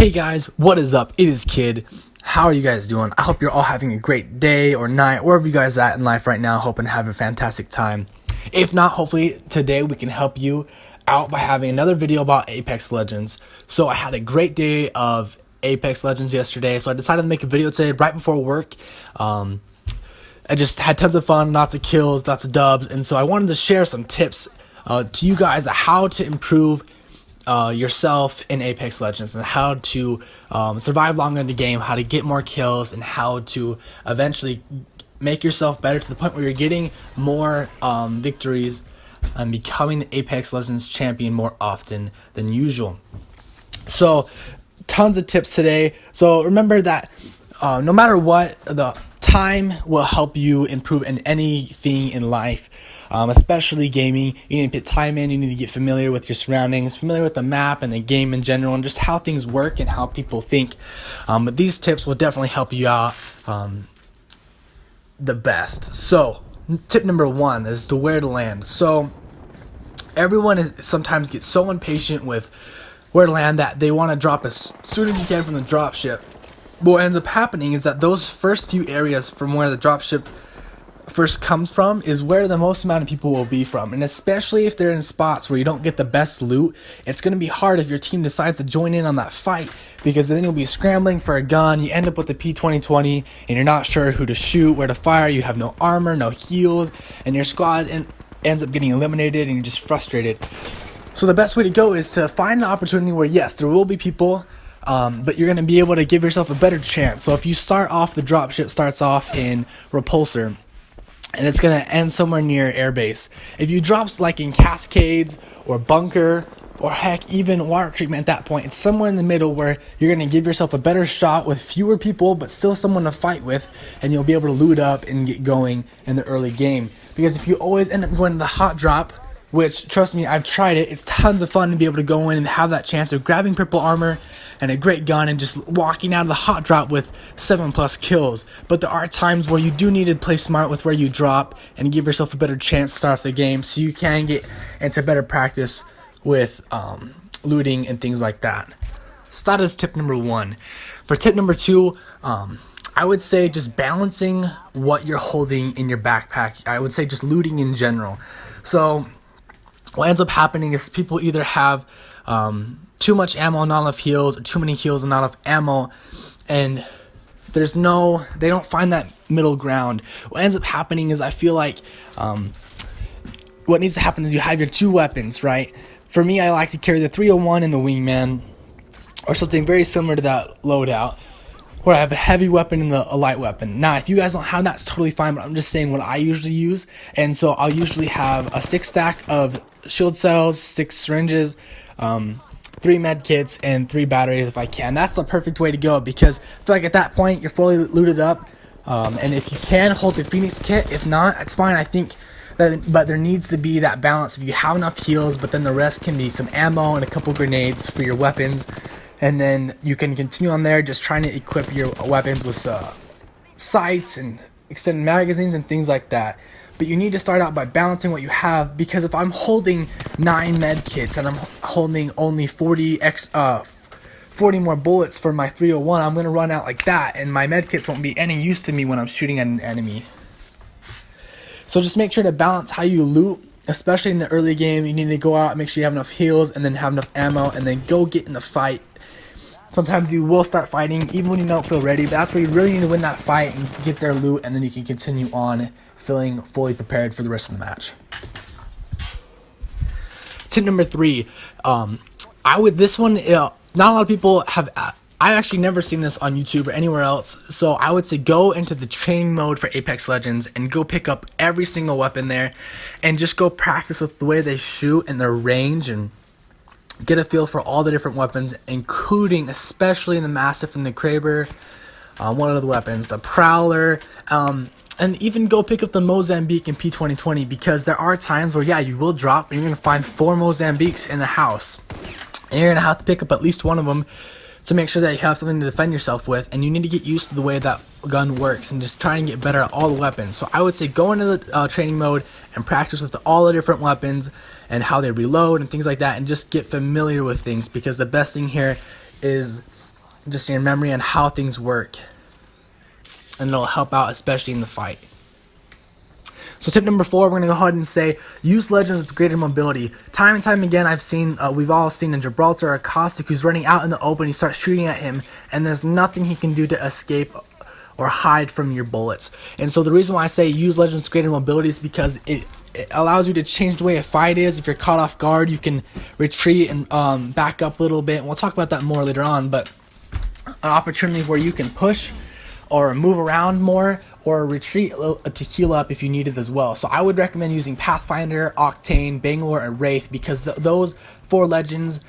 Hey guys, what is up? It is Kid. How are you guys doing? I hope you're all having a great day or night, wherever you guys are at in life right now. Hoping to have a fantastic time. If not, hopefully today we can help you out by having another video about Apex Legends. So I had a great day of Apex Legends yesterday, so I decided to make a video today right before work. I just had tons of fun, lots of kills, lots of dubs, and so I wanted to share some tips to you guys on how to improve yourself in Apex Legends and how to survive longer in the game, how to get more kills, and how to eventually make yourself better to the point where you're getting more victories and becoming the Apex Legends champion more often than usual. So tons of tips today. So remember that no matter what, the time will help you improve in anything in life, especially gaming. You need to put time in, you need to get familiar with your surroundings, familiar with the map and the game in general, and just how things work and how people think. But these tips will definitely help you out the best. So tip number one is to where to land. So everyone sometimes gets so impatient with where to land that they want to drop as soon as you can from the drop ship. What ends up happening is that those first few areas from where the dropship first comes from is where the most amount of people will be from, and especially if they're in spots where you don't get the best loot, it's going to be hard if your team decides to join in on that fight, because then you'll be scrambling for a gun, you end up with the P2020 and you're not sure who to shoot, where to fire, you have no armor, no heals, and your squad ends up getting eliminated and you're just frustrated. So the best way to go is to find an opportunity where, yes, there will be people, but you're going to be able to give yourself a better chance. So if you start off, the dropship starts off in Repulsor, and it's going to end somewhere near airbase. If you drop like in Cascades or Bunker, or heck, even Water Treatment at that point, it's somewhere in the middle where you're going to give yourself a better shot with fewer people, but still someone to fight with, and you'll be able to loot up and get going in the early game. Because if you always end up going to the hot drop, which, trust me, I've tried it, it's tons of fun to be able to go in and have that chance of grabbing purple armor and a great gun and just walking out of the hot drop with 7+ kills. But there are times where you do need to play smart with where you drop and give yourself a better chance to start off the game, so you can get into better practice with looting and things like that. So that is tip number one. For tip number two, I would say just balancing what you're holding in your backpack. I would say just looting in general. So what ends up happening is people either have too much ammo and not enough heals, or too many heals and not enough ammo, and they don't find that middle ground. What ends up happening is, I feel like what needs to happen is you have your two weapons, right? For me, I like to carry the 301 and the Wingman, or something very similar to that loadout, where I have a heavy weapon and a light weapon. Now, if you guys don't have that, it's totally fine, but I'm just saying what I usually use. And so I'll usually have a 6 stack of shield cells, 6 syringes, 3 med kits, and 3 batteries if I can. That's the perfect way to go, because I feel like at that point you're fully looted up. And if you can, hold the Phoenix kit. If not, it's fine. I think but there needs to be that balance. If you have enough heals, but then the rest can be some ammo and a couple grenades for your weapons, and then you can continue on there, just trying to equip your weapons with sights and extended magazines and things like that. But you need to start out by balancing what you have, because if I'm holding 9 med kits and I'm holding only 40 more bullets for my 301, I'm going to run out like that, and my med kits won't be any use to me when I'm shooting at an enemy. So just make sure to balance how you loot, especially in the early game. You need to go out and make sure you have enough heals, and then have enough ammo, and then go get in the fight. Sometimes you will start fighting even when you don't feel ready, but that's where you really need to win that fight and get their loot, and then you can continue on feeling fully prepared for the rest of the match. Tip number 3, not a lot of people have. I've actually never seen this on YouTube or anywhere else, so I would say go into the training mode for Apex Legends and go pick up every single weapon there, and just go practice with the way they shoot and their range, and get a feel for all the different weapons, including especially the Mastiff and the Kraber, one of the weapons, the Prowler, and even go pick up the Mozambique and P2020, because there are times where, yeah, you will drop and you're going to find 4 Mozambiques in the house, and you're going to have to pick up at least one of them to make sure that you have something to defend yourself with, and you need to get used to the way that gun works and just try and get better at all the weapons. So I would say go into the training mode and practice with all the different weapons and how they reload and things like that, and just get familiar with things, because the best thing here is just in your memory on how things work, and it'll help out especially in the fight. So tip number 4, we're going to go ahead and say use legends with greater mobility. Time and time again, we've all seen in Gibraltar a Caustic who's running out in the open. You start shooting at him, and there's nothing he can do to escape or hide from your bullets. And so the reason why I say use legends with greater mobility is because it allows you to change the way a fight is. If you're caught off guard, you can retreat and back up a little bit. And we'll talk about that more later on. But an opportunity where you can push or move around more, or retreat to heal up if you need it as well. So I would recommend using Pathfinder, Octane, Bangalore, and Wraith, because those 4 legends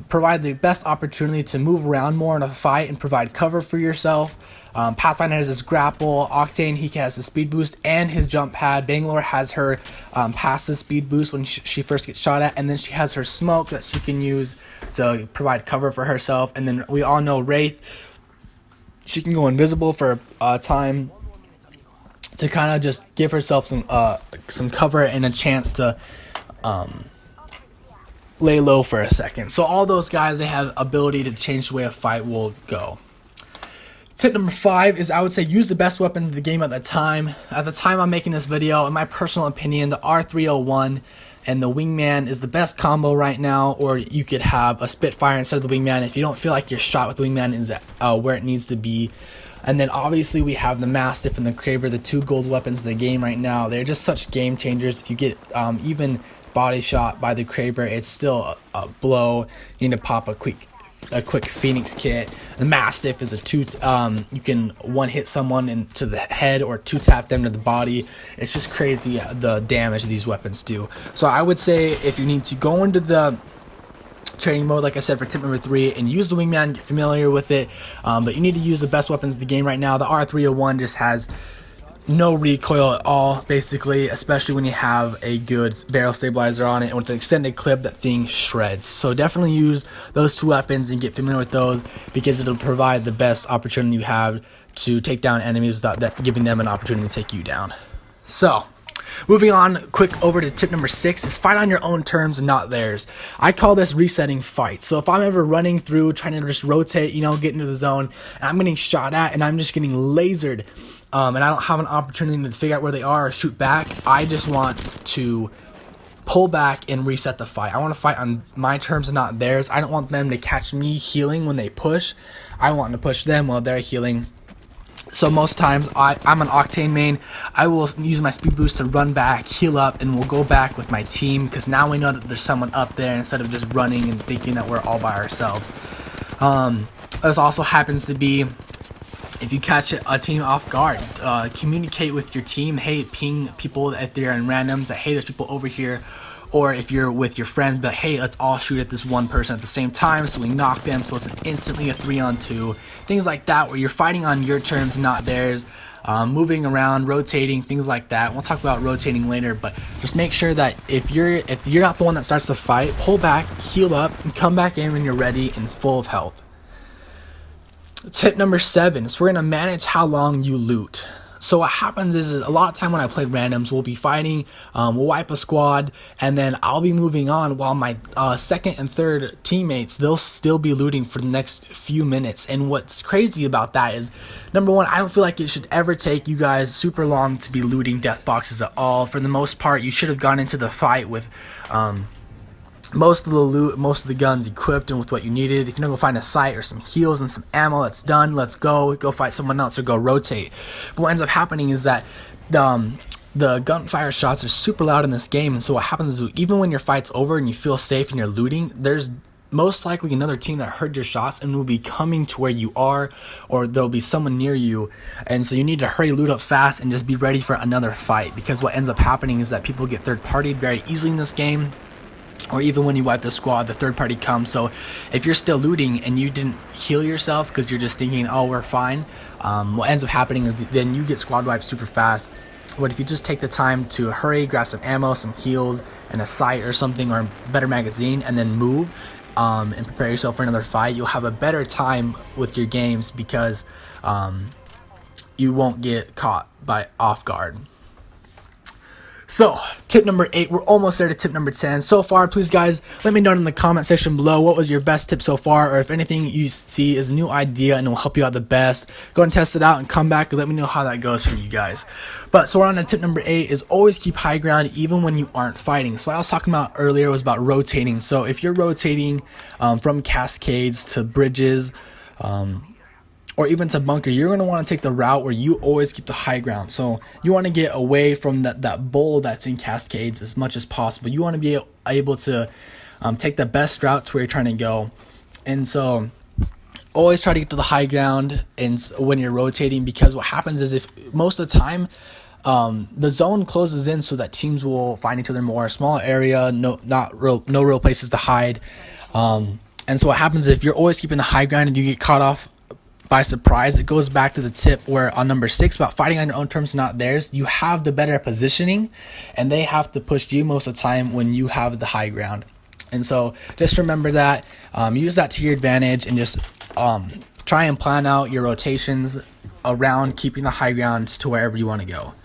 provide the best opportunity to move around more in a fight and provide cover for yourself. Pathfinder has his grapple, Octane, he has his speed boost and his jump pad. Bangalore has her passive speed boost when she first gets shot at, and then she has her smoke that she can use to provide cover for herself. And then we all know Wraith, she can go invisible for a time to kind of just give herself some cover and a chance to lay low for a second. So all those guys, they have ability to change the way a fight will go. Tip number 5 is I would say use the best weapons in the game at the time. At the time I'm making this video, in my personal opinion, the R301 and the Wingman is the best combo right now, or you could have a Spitfire instead of the Wingman if you don't feel like your shot with the Wingman is where it needs to be. And then obviously we have the Mastiff and the Kraber, the 2 gold weapons in the game right now. They're just such game changers. If you get even body shot by the Kraber, it's still a blow. You need to pop a quick Phoenix kit. The Mastiff is you can one hit someone into the head or 2-tap them to the body. It's just crazy the damage these weapons do. So I would say if you need to go into the training mode, like I said, for tip number 3, and use the Wingman, get familiar with it, but you need to use the best weapons in the game right now. The R301 just has no recoil at all, basically, especially when you have a good barrel stabilizer on it, and with an extended clip, that thing shreds. So definitely use those 2 weapons and get familiar with those, because it'll provide the best opportunity you have to take down enemies without that giving them an opportunity to take you down. So moving on quick over to tip number 6 is fight on your own terms and not theirs. I call this resetting fight. So if I'm ever running through, trying to just rotate, get into the zone, and I'm getting shot at and I'm just getting lasered, and I don't have an opportunity to figure out where they are or shoot back, I just want to pull back and reset the fight. I want to fight on my terms and not theirs. I don't want them to catch me healing when they push. I want to push them while they're healing. So most times I'm an Octane main. I will use my speed boost to run back, heal up, and we'll go back with my team, because now we know that there's someone up there instead of just running and thinking that we're all by ourselves. This also happens to be if you catch a team off guard, communicate with your team. Hey, ping people if they're in randoms that, hey, there's people over here. Or if you're with your friends, but hey, let's all shoot at this one person at the same time so we knock them, so it's instantly a 3-on-2. Things like that, where you're fighting on your terms, not theirs. Moving around, rotating, things like that. We'll talk about rotating later, but just make sure that if you're not the one that starts the fight, pull back, heal up, and come back in when you're ready and full of health. Tip number 7 is we're gonna manage how long you loot. So what happens is a lot of time when I play randoms, we'll be fighting, we'll wipe a squad, and then I'll be moving on while my second and third teammates, they'll still be looting for the next few minutes. And what's crazy about that is, number 1, I don't feel like it should ever take you guys super long to be looting death boxes at all. For the most part, you should have gone into the fight with most of the loot, most of the guns equipped and with what you needed. If you're gonna go find a site or some heals and some ammo, that's done. Let's go fight someone else or go rotate. But what ends up happening is that the gunfire shots are super loud in this game, and so what happens is even when your fight's over and you feel safe and you're looting, there's most likely another team that heard your shots and will be coming to where you are, or there'll be someone near you, and so you need to hurry, loot up fast, and just be ready for another fight, because what ends up happening is that people get third-partied very easily in this game. Or even when you wipe the squad, the third party comes. So if you're still looting and you didn't heal yourself because you're just thinking, oh, we're fine, what ends up happening is then you get squad wiped super fast. But if you just take the time to hurry, grab some ammo, some heals, and a sight or something, or a better magazine, and then move and prepare yourself for another fight, you'll have a better time with your games, because you won't get caught by off guard. So, tip number 8, we're almost there to tip number 10. So far, please guys, let me know in the comment section below what was your best tip so far, or if anything you see is a new idea and will help you out the best. Go and test it out and come back and let me know how that goes for you guys. But so we're on to tip number 8 is always keep high ground even when you aren't fighting. So what I was talking about earlier was about rotating. So if you're rotating from cascades to bridges, or even to bunker, you're going to want to take the route where you always keep the high ground. So you want to get away from that bowl that's in cascades as much as possible. You want to be able to take the best route to where you're trying to go. And so always try to get to the high ground and when you're rotating, because what happens is if most of the time the zone closes in so that teams will find each other more, small area, no real places to hide. And so what happens if you're always keeping the high ground and you get caught off by surprise, it goes back to the tip where on number 6 about fighting on your own terms, not theirs. You have the better positioning and they have to push you most of the time when you have the high ground. And so just remember that, use that to your advantage, and just try and plan out your rotations around keeping the high ground to wherever you want to go.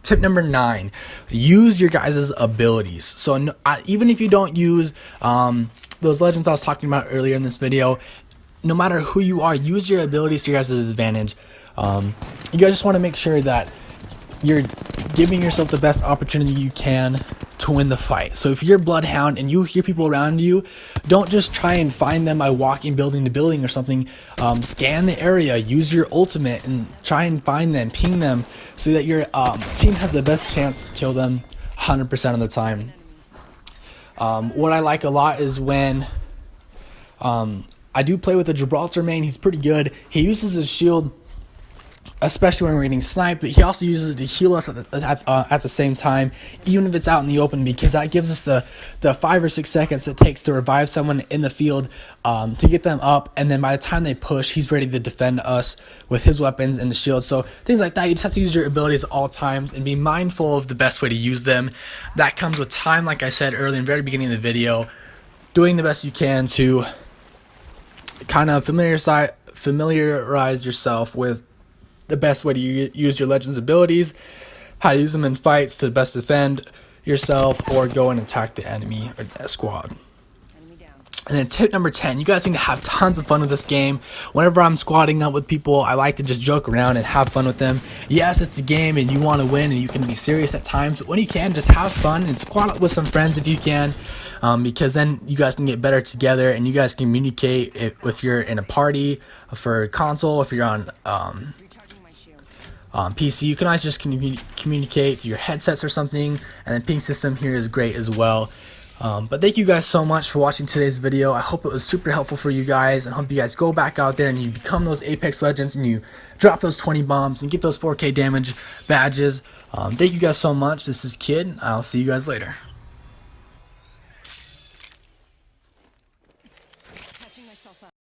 Tip number 9, use your guys' abilities. So even if you don't use those legends I was talking about earlier in this video, no matter who you are, use your abilities to your guys' advantage. You guys just want to make sure that you're giving yourself the best opportunity you can to win the fight. So if you're Bloodhound and you hear people around you, don't just try and find them by walking building to building or something. Scan the area, use your ultimate and try and find them, ping them, so that your team has the best chance to kill them 100% of the time. What I like a lot is when I do play with the Gibraltar main. He's pretty good. He uses his shield, especially when we're getting sniped, but he also uses it to heal us at the same time, even if it's out in the open, because that gives us the 5 or 6 seconds it takes to revive someone in the field, to get them up, and then by the time they push, he's ready to defend us with his weapons and the shield. So things like that, you just have to use your abilities at all times and be mindful of the best way to use them. That comes with time, like I said earlier in the very beginning of the video, doing the best you can to kind of familiarize yourself with the best way to use your Legends abilities, how to use them in fights to best defend yourself or go and attack the enemy or the squad. And then tip number 10, you guys need to have tons of fun with this game. Whenever I'm squatting up with people, I like to just joke around and have fun with them. Yes, it's a game and you want to win and you can be serious at times, but when you can, just have fun and squat up with some friends if you can, because then you guys can get better together and you guys can communicate if you're in a party for console, if you're on PC, you can always just communicate through your headsets or something, and the ping system here is great as well. But thank you guys so much for watching today's video. I hope it was super helpful for you guys, and hope you guys go back out there and you become those Apex Legends and you drop those 20 bombs and get those 4K damage badges. Thank you guys so much. This is Kid. I'll see you guys later.